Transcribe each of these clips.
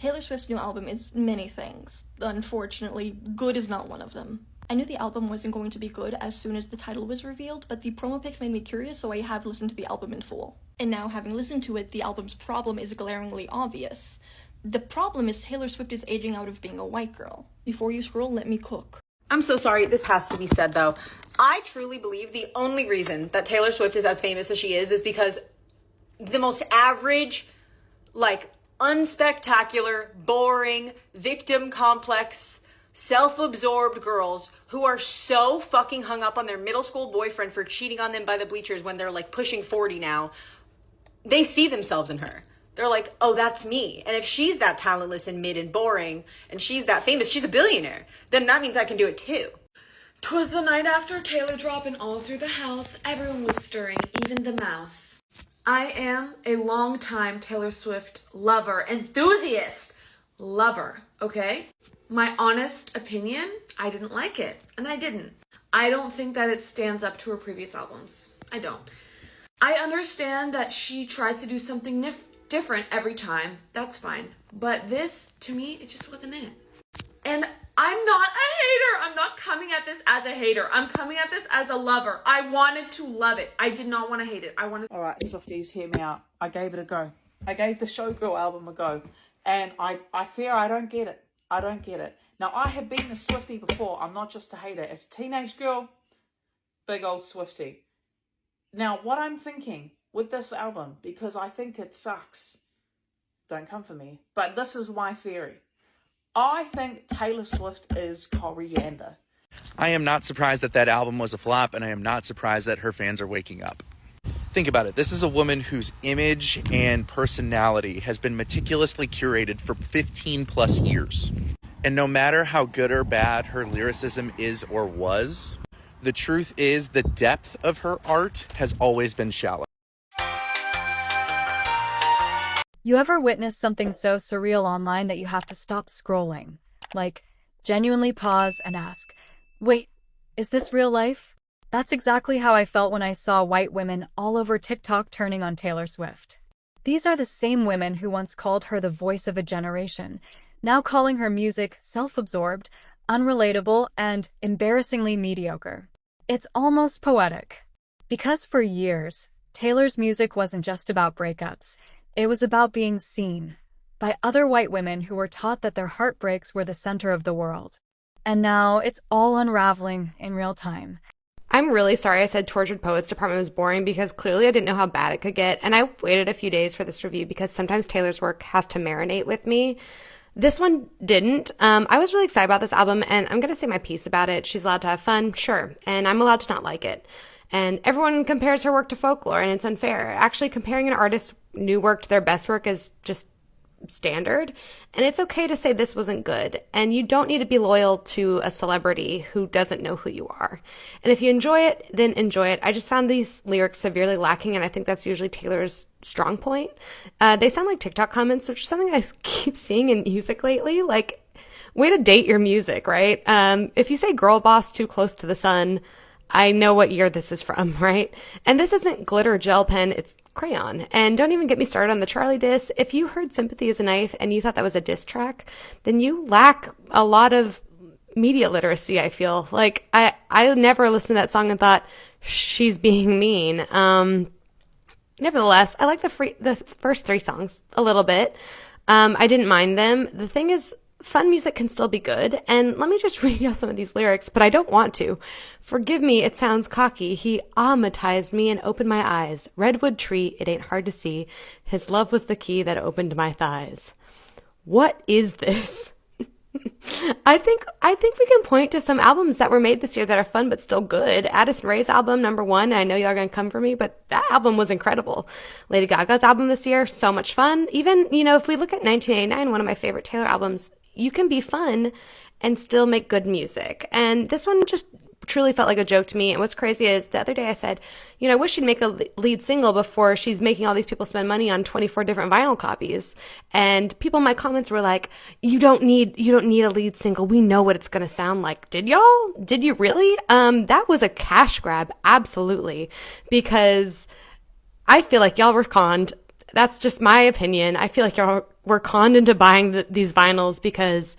Taylor Swift's new album is many things. Unfortunately, good is not one of them. I knew the album wasn't going to be good as soon as the title was revealed, but the promo pics made me curious, so I have listened to the album in full. And now, having listened to it, the album's problem is glaringly obvious. The problem is Taylor Swift is aging out of being a white girl. Before you scroll, let me cook. I'm so sorry, this has to be said though. I truly believe the only reason that Taylor Swift is as famous as she is because the most average, unspectacular, boring, victim complex, self-absorbed girls who are so fucking hung up on their middle school boyfriend for cheating on them by the bleachers when they're pushing 40 now, they see themselves in her. They're like, oh, that's me. And if she's that talentless and mid and boring, and she's that famous, she's a billionaire, then that means I can do it too. 'Twas the night after Taylor drop, and all through the house, everyone was stirring, even the mouse. I am a long-time Taylor Swift lover, enthusiast lover, okay? My honest opinion, I didn't like it, and I didn't. I don't think that it stands up to her previous albums. I don't. I understand that she tries to do something different every time. That's fine. But this, to me, it just wasn't it. And I'm not a hater. I'm not coming at this as a hater. I'm coming at this as a lover. I wanted to love it. I did not want to hate it. All right, Swifties, hear me out. I gave it a go. I gave the Showgirl album a go. And I fear I don't get it. I don't get it. Now, I have been a Swiftie before. I'm not just a hater. As a teenage girl, big old Swiftie. Now, what I'm thinking with this album, because I think it sucks, don't come for me, but this is my theory. I think Taylor Swift is coriander. I am not surprised that album was a flop, and I am not surprised that her fans are waking up. Think about it. This is a woman whose image and personality has been meticulously curated for 15 plus years. And no matter how good or bad her lyricism is or was, the truth is the depth of her art has always been shallow. You ever witness something so surreal online that you have to stop scrolling? Genuinely pause and ask, wait, is this real life? That's exactly how I felt when I saw white women all over TikTok turning on Taylor Swift. These are the same women who once called her the voice of a generation, now calling her music self-absorbed, unrelatable, and embarrassingly mediocre. It's almost poetic. Because for years, Taylor's music wasn't just about breakups. It was about being seen by other white women who were taught that their heartbreaks were the center of the world. And now it's all unraveling in real time. I'm really sorry I said Tortured Poets Department was boring because clearly I didn't know how bad it could get. And I waited a few days for this review because sometimes Taylor's work has to marinate with me. This one didn't. I was really excited about this album, and I'm going to say my piece about it. She's allowed to have fun, sure, and I'm allowed to not like it. And everyone compares her work to folklore, and it's unfair. Actually, comparing an artist's new work to their best work is just standard. And it's okay to say this wasn't good. And you don't need to be loyal to a celebrity who doesn't know who you are. And if you enjoy it, then enjoy it. I just found these lyrics severely lacking, and I think that's usually Taylor's strong point. They sound like TikTok comments, which is something I keep seeing in music lately. Way to date your music, right? If you say girl boss too close to the sun, I know what year this is from, right? And this isn't glitter gel pen, it's crayon. And don't even get me started on the Charlie diss. If you heard Sympathy is a Knife and you thought that was a diss track, then you lack a lot of media literacy, I feel. I never listened to that song and thought, she's being mean. Nevertheless, I like the first three songs a little bit. I didn't mind them. The thing is, fun music can still be good, and let me just read you some of these lyrics, but I don't want to. Forgive me, it sounds cocky. He ahmatized me and opened my eyes. Redwood tree, it ain't hard to see. His love was the key that opened my thighs. What is this? I think we can point to some albums that were made this year that are fun but still good. Addison Rae's album, #1. I know y'all are gonna come for me, but that album was incredible. Lady Gaga's album this year, so much fun. Even, if we look at 1989, one of my favorite Taylor albums, you can be fun and still make good music. And this one just truly felt like a joke to me. And what's crazy is the other day I said, I wish she'd make a lead single before she's making all these people spend money on 24 different vinyl copies. And people in my comments were like, you don't need a lead single. We know what it's going to sound like. Did y'all? Did you really? That was a cash grab. Absolutely. Because I feel like y'all were conned. that's just my opinion. I feel like y'all were conned into buying these vinyls because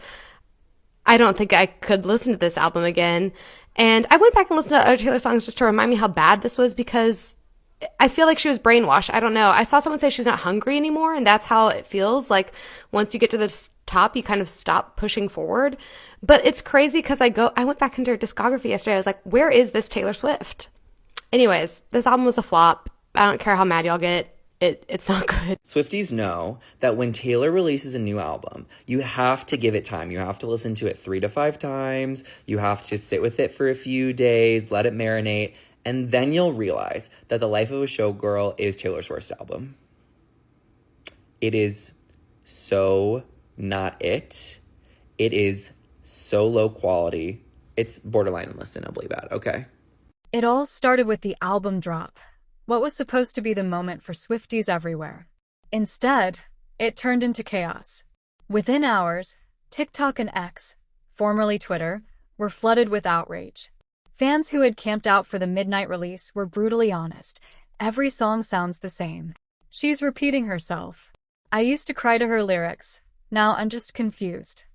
I don't think I could listen to this album again. And I went back and listened to other Taylor songs just to remind me how bad this was because I feel like she was brainwashed. I don't know. I saw someone say she's not hungry anymore, and that's how it feels. Like once you get to the top, you kind of stop pushing forward. But it's crazy because I went back into her discography yesterday. I was like, where is this Taylor Swift? Anyways, this album was a flop. I don't care how mad y'all get. It's not good. Swifties know that when Taylor releases a new album, you have to give it time. You have to listen to it 3 to 5 times. You have to sit with it for a few days, let it marinate, and then you'll realize that The Life of a Showgirl is Taylor Swift's album. It is so not it. It is so low quality. It's borderline unlistenably bad, okay? It all started with the album drop, what was supposed to be the moment for Swifties everywhere. Instead, it turned into chaos. Within hours, TikTok and X, formerly Twitter, were flooded with outrage. Fans who had camped out for the midnight release were brutally honest. Every song sounds the same. She's repeating herself. I used to cry to her lyrics. Now I'm just confused.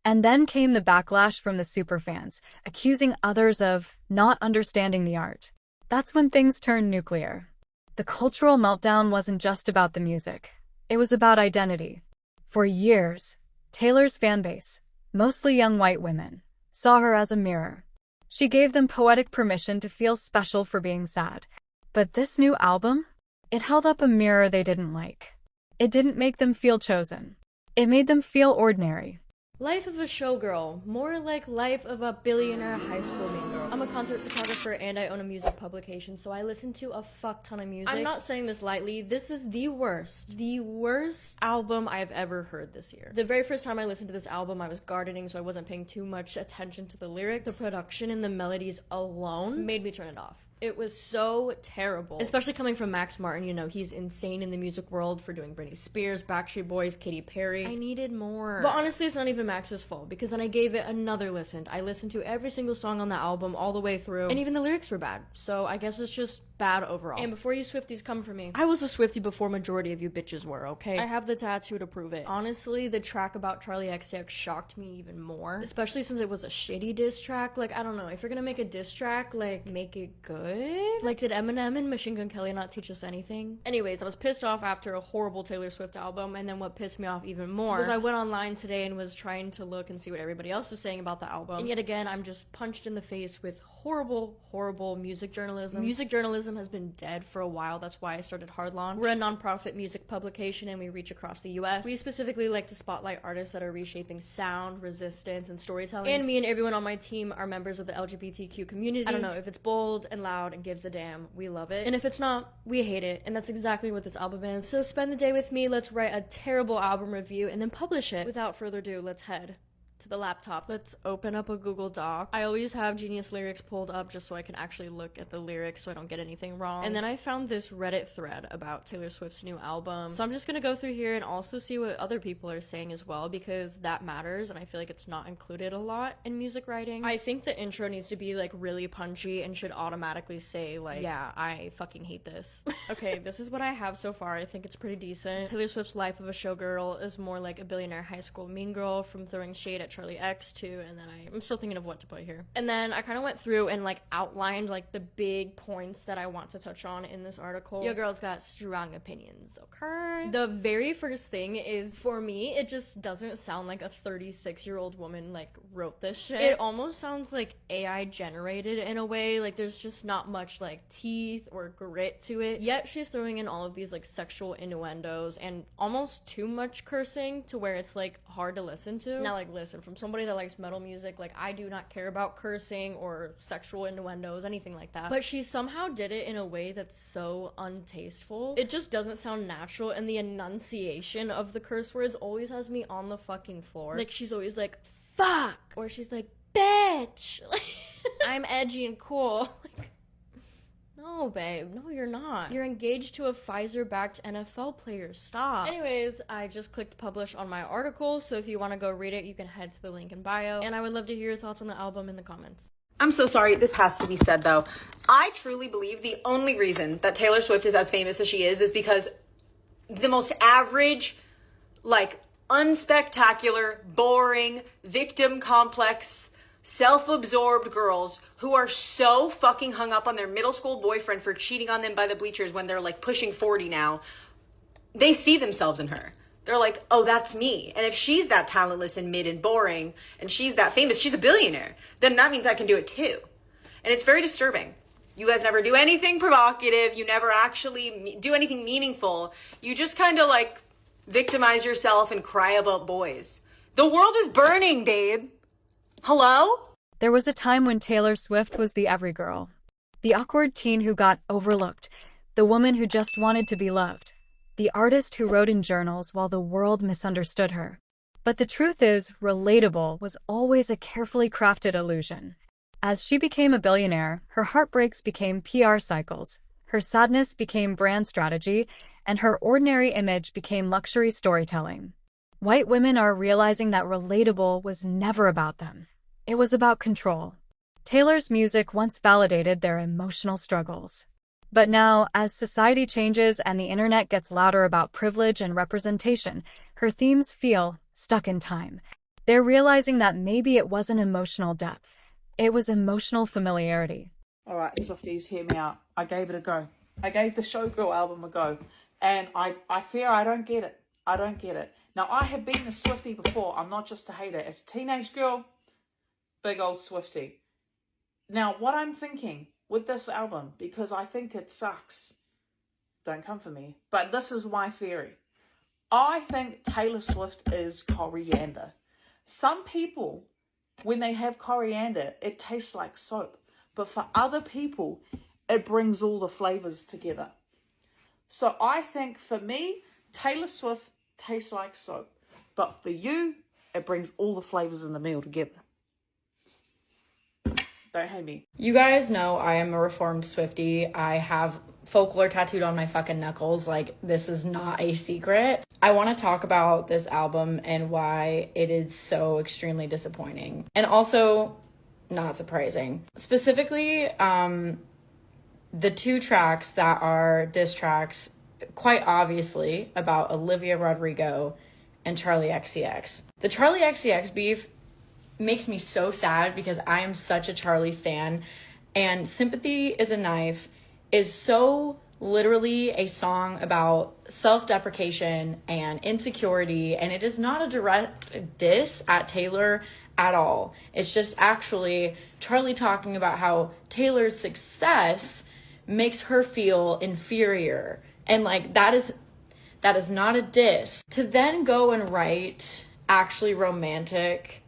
And then came the backlash from the superfans, accusing others of not understanding the art. That's when things turned nuclear. The cultural meltdown wasn't just about the music. It was about identity. For years, Taylor's fanbase, mostly young white women, saw her as a mirror. She gave them poetic permission to feel special for being sad. But this new album? It held up a mirror they didn't like. It didn't make them feel chosen. It made them feel ordinary. Life of a Showgirl, more like life of a billionaire high school mean girl. I'm a concert photographer and I own a music publication, so I listen to a fuck ton of music. I'm not saying this lightly. This is the worst album I've ever heard this year. The very first time I listened to this album, I was gardening, so I wasn't paying too much attention to the lyrics. The production and the melodies alone made me turn it off. It was so terrible. Especially coming from Max Martin, you know, he's insane in the music world for doing Britney Spears, Backstreet Boys, Katy Perry. I needed more. But honestly, it's not even Max's fault, because then I gave it another listen. I listened to every single song on the album all the way through, and even the lyrics were bad. So I guess it's just bad overall. And before you Swifties come for me, I was a Swiftie before majority of you bitches were, okay? I have the tattoo to prove it. Honestly, the track about Charlie XCX shocked me even more, especially since it was a shitty diss track. Like, I don't know, if you're gonna make a diss track, like, make it good? Like, did Eminem and Machine Gun Kelly not teach us anything? Anyways, I was pissed off after a horrible Taylor Swift album, and then what pissed me off even more was I went online today and was trying to look and see what everybody else was saying about the album, and yet again, I'm just punched in the face with horrible music journalism. Music journalism has been dead for a while. That's why I started Hard Launch. We're a non-profit music publication and we reach across the US. We specifically like to spotlight artists that are reshaping sound, resistance, and storytelling. And me and everyone on my team are members of the LGBTQ community. I don't know, if it's bold and loud and gives a damn, we love it. And if it's not, we hate it. And that's exactly what this album is. So spend the day with me, let's write a terrible album review and then publish it. Without further ado, let's head to the laptop. Let's open up a Google Doc. I always have Genius Lyrics pulled up just so I can actually look at the lyrics so I don't get anything wrong. And then I found this Reddit thread about Taylor Swift's new album. So I'm just gonna go through here and also see what other people are saying as well, because that matters and I feel like it's not included a lot in music writing. I think the intro needs to be like really punchy and should automatically say like, yeah, I fucking hate this. Okay, this is what I have so far. I think it's pretty decent. Taylor Swift's Life of a Showgirl is more like a billionaire high school mean girl from throwing shade at Charlie X too, and then I'm still thinking of what to put here. And then I kind of went through and like outlined like the big points that I want to touch on in this article. Your girl's got strong opinions, okay? The very first thing is, for me, it just doesn't sound like a 36-year-old woman like wrote this shit. It almost sounds like AI generated in a way, like there's just not much like teeth or grit to it, yet she's throwing in all of these like sexual innuendos and almost too much cursing to where it's like hard to listen to. Now like, listen, from somebody that likes metal music, like I do not care about cursing or sexual innuendos, anything like that, but she somehow did it in a way that's so untasteful. It just doesn't sound natural, and the enunciation of the curse words always has me on the fucking floor. Like she's always like fuck, or she's like bitch. I'm edgy and cool. Like, no, babe. No, you're not. You're engaged to a Pfizer-backed NFL player. Stop. Anyways, I just clicked publish on my article, so if you want to go read it, you can head to the link in bio, and I would love to hear your thoughts on the album in the comments. I'm so sorry, this has to be said though. I truly believe the only reason that Taylor Swift is as famous as she is because the most average, like unspectacular, boring, victim complex, self-absorbed girls who are so fucking hung up on their middle school boyfriend for cheating on them by the bleachers when they're like pushing 40 now. They see themselves in her. They're like, oh, that's me. And if she's that talentless and mid and boring and she's that famous, she's a billionaire, then that means I can do it too. And it's very disturbing. You guys never do anything provocative. You never actually do anything meaningful. You just kind of like victimize yourself and cry about boys. The world is burning, babe. Hello? There was a time when Taylor Swift was the every girl. The awkward teen who got overlooked. The woman who just wanted to be loved. The artist who wrote in journals while the world misunderstood her. But the truth is, relatable was always a carefully crafted illusion. As she became a billionaire, her heartbreaks became PR cycles, her sadness became brand strategy, and her ordinary image became luxury storytelling. White women are realizing that relatable was never about them. It was about control. Taylor's music once validated their emotional struggles. But now, as society changes and the internet gets louder about privilege and representation, her themes feel stuck in time. They're realizing that maybe it wasn't emotional depth. It was emotional familiarity. All right, Swifties, hear me out. I gave it a go. I gave the Showgirl album a go. And I fear I don't get it. I don't get it. Now, I have been a Swiftie before. I'm not just a hater. As a teenage girl, big old Swiftie. Now, what I'm thinking with this album, because I think it sucks, don't come for me, but this is my theory. I think Taylor Swift is coriander. Some people, when they have coriander, it tastes like soap. But for other people, it brings all the flavors together. So I think for me, Taylor Swift tastes like soap. But for you, it brings all the flavors in the meal together. Don't hate me. You guys know I am a reformed Swiftie. I have folklore tattooed on my fucking knuckles. Like, this is not a secret. I want to talk about this album and why it is so extremely disappointing. And also, not surprising. Specifically, the two tracks that are diss tracks, quite obviously, about Olivia Rodrigo and Charlie XCX. The Charlie XCX beef makes me so sad because I am such a Charlie stan, and Sympathy is a Knife is so literally a song about self-deprecation and insecurity, and it is not a direct diss at Taylor at all. It's just actually Charlie talking about how Taylor's success makes her feel inferior, and like that is not a diss. To then go and write Actually Romantic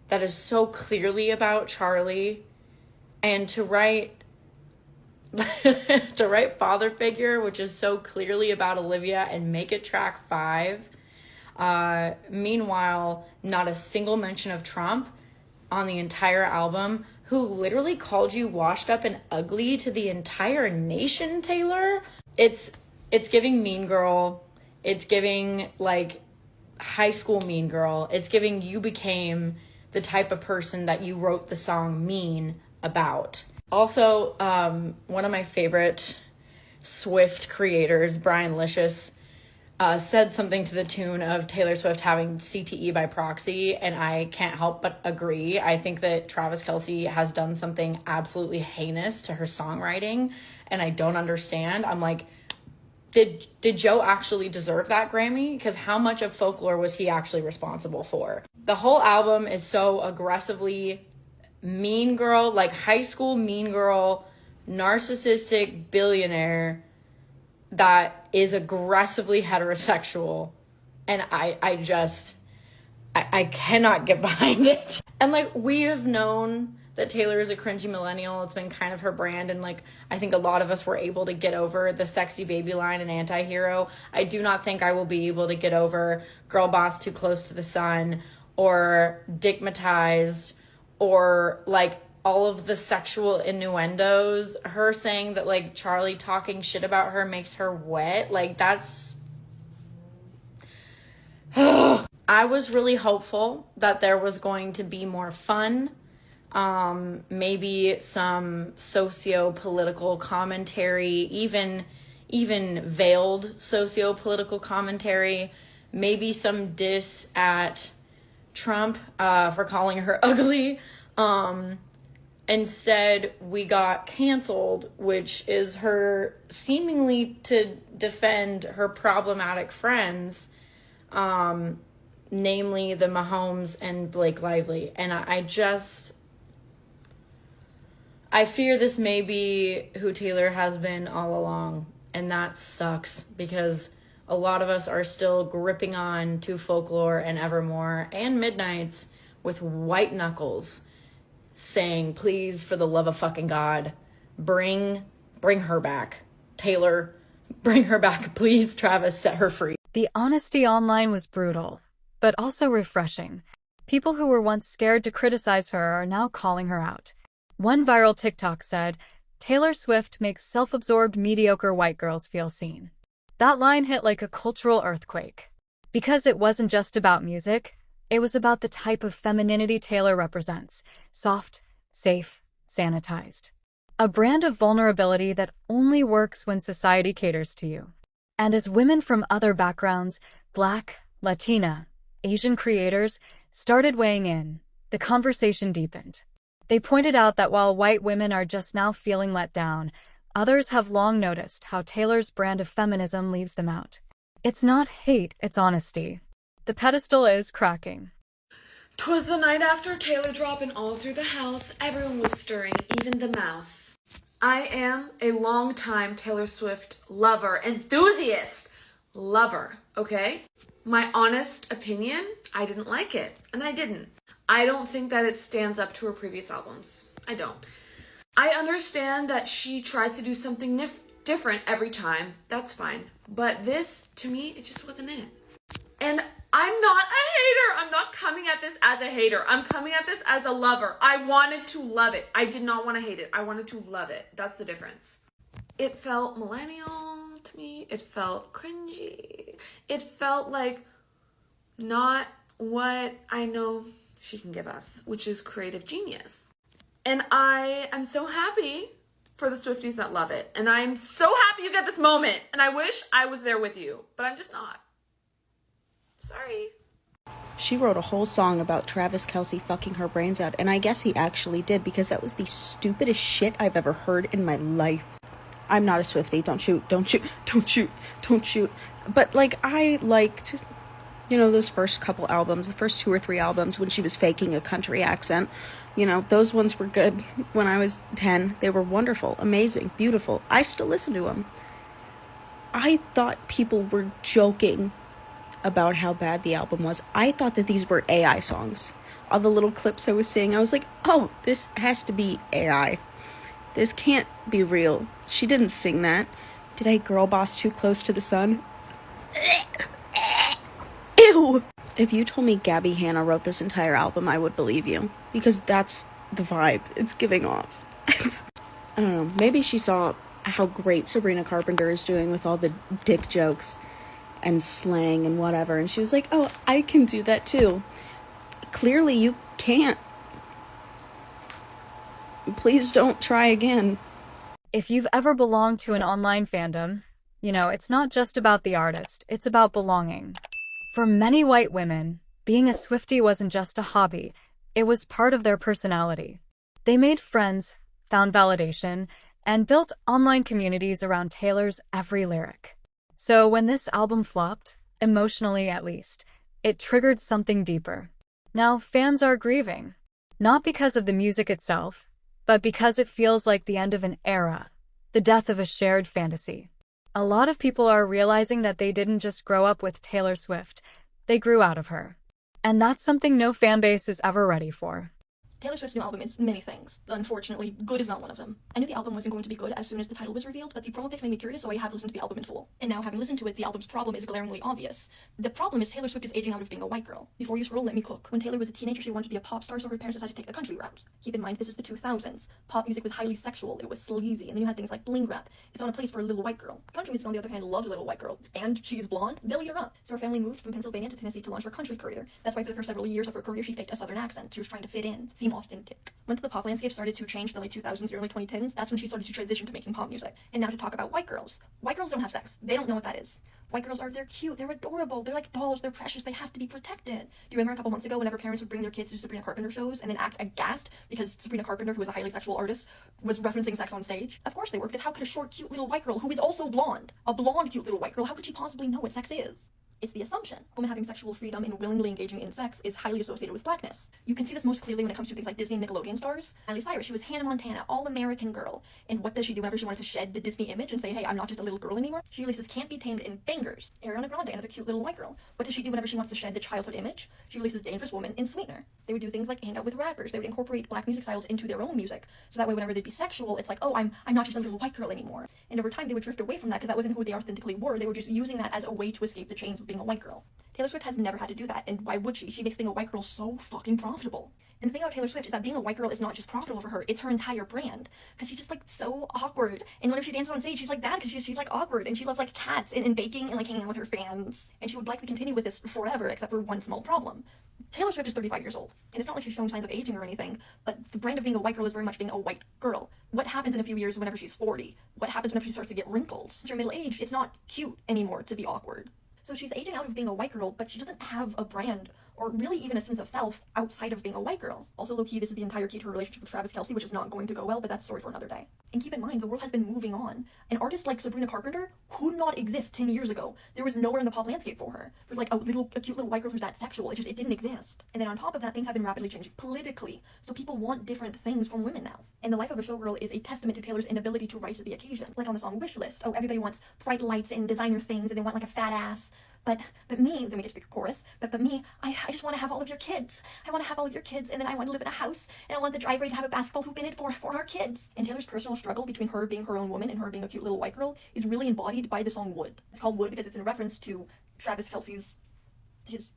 that is so clearly about Charlie, and to write Father Figure, which is so clearly about Olivia, and make it track 5. Meanwhile, not a single mention of Trump on the entire album, who literally called you washed up and ugly to the entire nation, Taylor. It's giving Mean Girl. It's giving like high school Mean Girl. It's giving you became the type of person that you wrote the song Mean about. Also, one of my favorite Swift creators, Brian Licious, said something to the tune of Taylor Swift having CTE by proxy, and I can't help but agree. I think that Travis Kelce has done something absolutely heinous to her songwriting, and I don't understand. I'm like, did Joe actually deserve that Grammy? Because how much of Folklore was he actually responsible for? The whole album is so aggressively mean girl, like high school mean girl, narcissistic billionaire that is aggressively heterosexual. And I cannot get behind it. And like, we have known that Taylor is a cringy millennial. It's been kind of her brand, and like I think a lot of us were able to get over the sexy baby line and anti-hero. I do not think I will be able to get over Girl Boss Too Close to the Sun or Dickmatized or like all of the sexual innuendos. Her saying that like Charlie talking shit about her makes her wet. Like that's I was really hopeful that there was going to be more fun. Maybe some socio-political commentary, even even veiled socio-political commentary, maybe some diss at Trump for calling her ugly. Instead, we got canceled, which is her seemingly to defend her problematic friends, namely the Mahomes and Blake Lively. And I fear this may be who Taylor has been all along, and that sucks because a lot of us are still gripping on to Folklore and Evermore and Midnights with white knuckles, saying, please, for the love of fucking God, bring her back. Taylor, bring her back. Please, Travis, set her free. The honesty online was brutal, but also refreshing. People who were once scared to criticize her are now calling her out. One viral TikTok said, "Taylor Swift makes self-absorbed, mediocre white girls feel seen." That line hit like a cultural earthquake. Because it wasn't just about music, it was about the type of femininity Taylor represents. Soft, safe, sanitized. A brand of vulnerability that only works when society caters to you. And as women from other backgrounds, Black, Latina, Asian creators, started weighing in, the conversation deepened. They pointed out that while white women are just now feeling let down, others have long noticed how Taylor's brand of feminism leaves them out. It's not hate, it's honesty. The pedestal is cracking. 'Twas the night after Taylor drop and all through the house, everyone was stirring, even the mouse. I am a long-time Taylor Swift lover, enthusiast, lover, okay? My honest opinion, I didn't like it, and I didn't. I don't think that it stands up to her previous albums. I don't. I understand that she tries to do something different every time. That's fine. But this, to me, it just wasn't it. And I'm not a hater. I'm not coming at this as a hater. I'm coming at this as a lover. I wanted to love it. I did not want to hate it. I wanted to love it. That's the difference. It felt millennial to me. It felt cringy. It felt like not what I know she can give us, which is creative genius. And I am so happy for the Swifties that love it. And I'm so happy you get this moment. And I wish I was there with you, but I'm just not. Sorry. She wrote a whole song about Travis Kelce fucking her brains out, and I guess he actually did, because that was the stupidest shit I've ever heard in my life. I'm not a Swiftie. Don't shoot. Don't shoot. Don't shoot. Don't shoot. But, like, I liked, you know, those first couple albums, the first 2 or 3 albums when she was faking a country accent. You know, those ones were good when I was 10. They were wonderful, amazing, beautiful. I still listen to them. I thought people were joking about how bad the album was. I thought that these were AI songs. All the little clips I was seeing, I was like, oh, this has to be AI. This can't be real. She didn't sing that. Did I girl boss Too Close to the Sun? Ew! If you told me Gabby Hanna wrote this entire album, I would believe you. Because that's the vibe it's giving off. I don't know. Maybe she saw how great Sabrina Carpenter is doing with all the dick jokes and slang and whatever, and she was like, oh, I can do that too. Clearly you can't. Please don't try again. If you've ever belonged to an online fandom, you know, it's not just about the artist, it's about belonging. For many white women, being a Swiftie wasn't just a hobby, it was part of their personality. They made friends, found validation, and built online communities around Taylor's every lyric. So when this album flopped, emotionally at least, it triggered something deeper. Now fans are grieving, not because of the music itself, but because it feels like the end of an era, the death of a shared fantasy. A lot of people are realizing that they didn't just grow up with Taylor Swift, they grew out of her. And that's something no fanbase is ever ready for. Taylor Swift's new album is many things. Unfortunately, good is not one of them. I knew the album wasn't going to be good as soon as the title was revealed, but the promo pics made me curious, so I have listened to the album in full. And now, having listened to it, the album's problem is glaringly obvious. The problem is Taylor Swift is aging out of being a white girl. Before you scroll, let me cook. When Taylor was a teenager, she wanted to be a pop star, so her parents decided to take the country route. Keep in mind, this is the 2000s. Pop music was highly sexual, it was sleazy, and then you had things like bling rap. It's on a place for a little white girl. Country music, on the other hand, loves a little white girl. And she's blonde, they'll eat her up. So her family moved from Pennsylvania to Tennessee to launch her country career. That's why for the first several years of her career, she faked a southern accent. She was trying to fit in. See, seem authentic. Once the pop landscape started to change in the late 2000s, early 2010s, that's when she started to transition to making pop music. And now to talk about white girls. White girls don't have sex. They don't know what that is. White girls they're cute, they're adorable, they're like dolls, they're precious, they have to be protected. Do you remember a couple months ago whenever parents would bring their kids to Sabrina Carpenter shows and then act aghast because Sabrina Carpenter, who was a highly sexual artist, was referencing sex on stage? Of course they were, because how could a short, cute little white girl, who is also blonde, a blonde, cute little white girl, how could she possibly know what sex is? It's the assumption. Women having sexual freedom and willingly engaging in sex is highly associated with blackness. You can see this most clearly when it comes to things like Disney and Nickelodeon stars. Miley Cyrus, she was Hannah Montana, all-American girl. And what does she do whenever she wanted to shed the Disney image and say, hey, I'm not just a little girl anymore? She releases Can't Be Tamed in Bangers. Ariana Grande, another cute little white girl. What does she do whenever she wants to shed the childhood image? She releases Dangerous Woman in Sweetener. They would do things like hang out with rappers. They would incorporate black music styles into their own music. So that way whenever they'd be sexual, it's like, oh, I'm not just a little white girl anymore. And over time, they would drift away from that because that wasn't who they authentically were. They were just using that as a way to escape the chains of being a white girl. Taylor Swift has never had to do that, and why would she? She makes being a white girl so fucking profitable. And the thing about Taylor Swift is that being a white girl is not just profitable for her, it's her entire brand. Because she's just like so awkward. And whenever she dances on stage, she's like bad because she's like awkward, and she loves like cats and baking and like hanging out with her fans. And she would likely continue with this forever, except for one small problem. Taylor Swift is 35 years old, and it's not like she's showing signs of aging or anything, but the brand of being a white girl is very much being a white girl. What happens in a few years whenever she's 40? What happens whenever she starts to get wrinkles? Since her middle age, it's not cute anymore to be awkward. So she's aging out of being a white girl, but she doesn't have a brand or really even a sense of self outside of being a white girl. Also, low-key, this is the entire key to her relationship with Travis Kelce, which is not going to go well, but that's a story for another day. And keep in mind, the world has been moving on. An artist like Sabrina Carpenter could not exist 10 years ago. There was nowhere in the pop landscape for her. For like a cute little white girl who's that sexual, it didn't exist. And then on top of that, things have been rapidly changing politically. So people want different things from women now. And the life of a showgirl is a testament to Taylor's inability to rise to the occasion. Like on the song Wish List, oh, everybody wants bright lights and designer things, and they want like a fat ass. But me, then we get to the chorus, but me, I just want to have all of your kids. I want to have all of your kids, and then I want to live in a house, and I want the driveway to have a basketball hoop in it for our kids. And Taylor's personal struggle between her being her own woman and her being a cute little white girl is really embodied by the song Wood. It's called Wood because it's in reference to Travis Kelce's, it's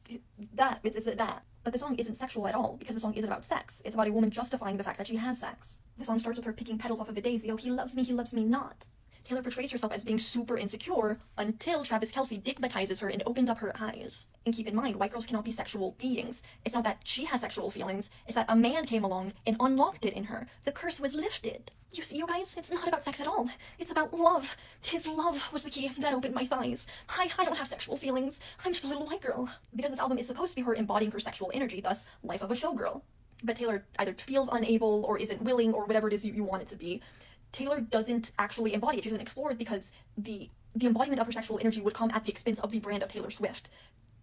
that. But the song isn't sexual at all, because the song isn't about sex. It's about a woman justifying the fact that she has sex. The song starts with her picking petals off of a daisy. Oh, he loves me not. Taylor portrays herself as being super insecure until Travis Kelce digmatizes her and opens up her eyes. And keep in mind, white girls cannot be sexual beings. It's not that she has sexual feelings, it's that a man came along and unlocked it in her. The curse was lifted. You see, you guys, it's not about sex at all. It's about love. His love was the key that opened my thighs. I don't have sexual feelings. I'm just a little white girl. Because this album is supposed to be her embodying her sexual energy, thus, life of a showgirl. But Taylor either feels unable or isn't willing or whatever it is you want it to be. Taylor doesn't actually embody it. She doesn't explore it because the embodiment of her sexual energy would come at the expense of the brand of Taylor Swift.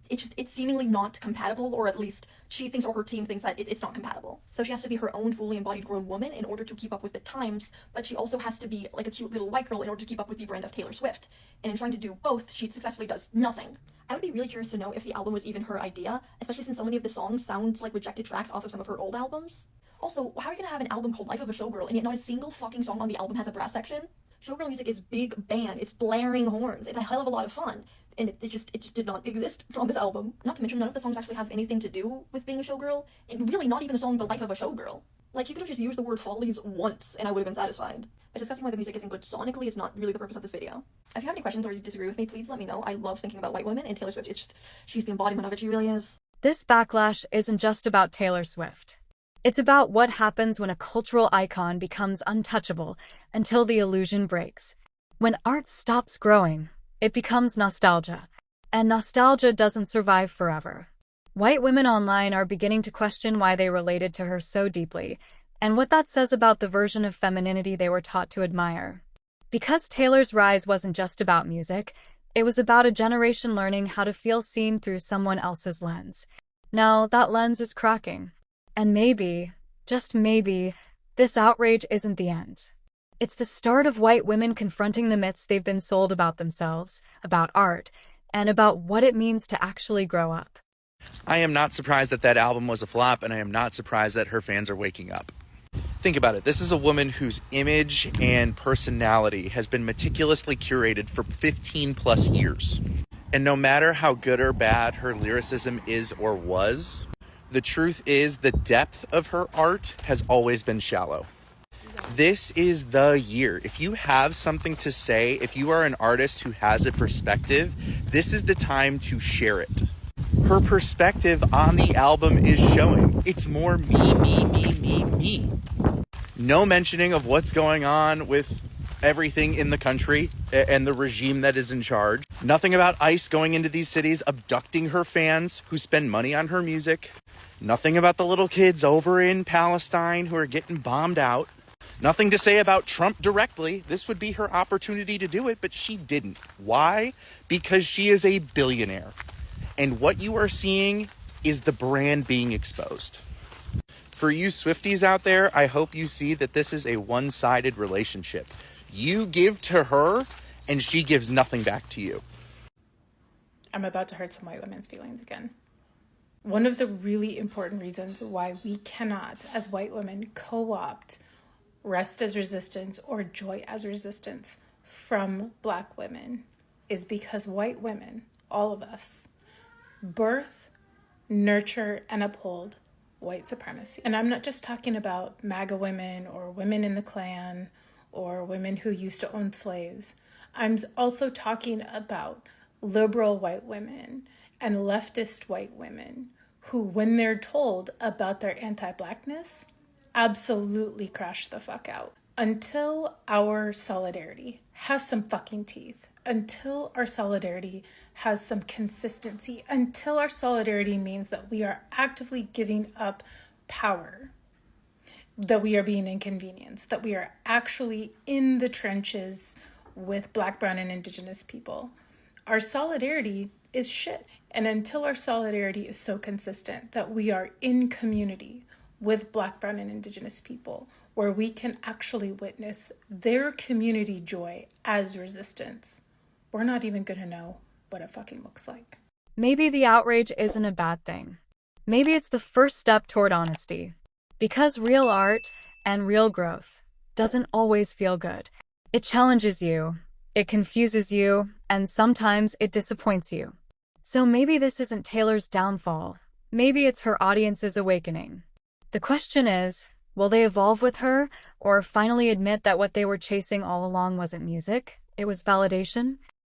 It's seemingly not compatible, or at least she thinks, or her team thinks, that it's not compatible. So she has to be her own fully embodied grown woman in order to keep up with the times, but she also has to be like a cute little white girl in order to keep up with the brand of Taylor Swift. And in trying to do both, she successfully does nothing. I would be really curious to know if the album was even her idea, especially since so many of the songs sound like rejected tracks off of some of her old albums. Also, how are you gonna have an album called Life of a Showgirl and yet not a single fucking song on the album has a brass section? Showgirl music is big band, it's blaring horns, it's a hell of a lot of fun, and it just did not exist on this album. Not to mention, none of the songs actually have anything to do with being a showgirl, and really not even the song The Life of a Showgirl. Like, you could have just used the word follies once and I would have been satisfied. But discussing why the music isn't good sonically is not really the purpose of this video. If you have any questions or you disagree with me, please let me know. I love thinking about white women, and Taylor Swift, she's the embodiment of it, she really is. This backlash isn't just about Taylor Swift. It's about what happens when a cultural icon becomes untouchable until the illusion breaks. When art stops growing, it becomes nostalgia, and nostalgia doesn't survive forever. White women online are beginning to question why they related to her so deeply, and what that says about the version of femininity they were taught to admire. Because Taylor's rise wasn't just about music, it was about a generation learning how to feel seen through someone else's lens. Now, that lens is cracking. And maybe, just maybe, this outrage isn't the end. It's the start of white women confronting the myths they've been sold about themselves, about art, and about what it means to actually grow up. I am not surprised that that album was a flop, and I am not surprised that her fans are waking up. Think about it. This is a woman whose image and personality has been meticulously curated for 15 plus years. And no matter how good or bad her lyricism is or was, the truth is the depth of her art has always been shallow. This is the year. If you have something to say, if you are an artist who has a perspective, this is the time to share it. her perspective on the album is showing. It's more me, me, me, me, me. No mentioning of what's going on with everything in the country and the regime that is in charge. Nothing about ICE going into these cities, abducting her fans who spend money on her music. Nothing about the little kids over in Palestine who are getting bombed out. Nothing to say about Trump directly. This would be her opportunity to do it, but she didn't. Why? Because she is a billionaire. And what you are seeing is the brand being exposed. For you Swifties out there, I hope you see that this is a one-sided relationship. You give to her, and she gives nothing back to you. I'm about to hurt some white women's feelings again. One of the really important reasons why we cannot, as white women, co-opt rest as resistance or joy as resistance from Black women is because white women, all of us, birth, nurture, and uphold white supremacy. And I'm not just talking about MAGA women or women in the Klan or women who used to own slaves. I'm also talking about liberal white women and leftist white women who, when they're told about their anti-Blackness, absolutely crash the fuck out. Until our solidarity has some fucking teeth, until our solidarity has some consistency, until our solidarity means that we are actively giving up power, that we are being inconvenienced, that we are actually in the trenches with Black, brown, and Indigenous people, our solidarity is shit. And until our solidarity is so consistent that we are in community with Black, brown, and Indigenous people, where we can actually witness their community joy as resistance, we're not even gonna know what it fucking looks like. Maybe the outrage isn't a bad thing. Maybe it's the first step toward honesty. Because real art and real growth doesn't always feel good. It challenges you, it confuses you, and sometimes it disappoints you. So maybe this isn't Taylor's downfall. Maybe it's her audience's awakening. The question is, will they evolve with her or finally admit that what they were chasing all along wasn't music? It was validation?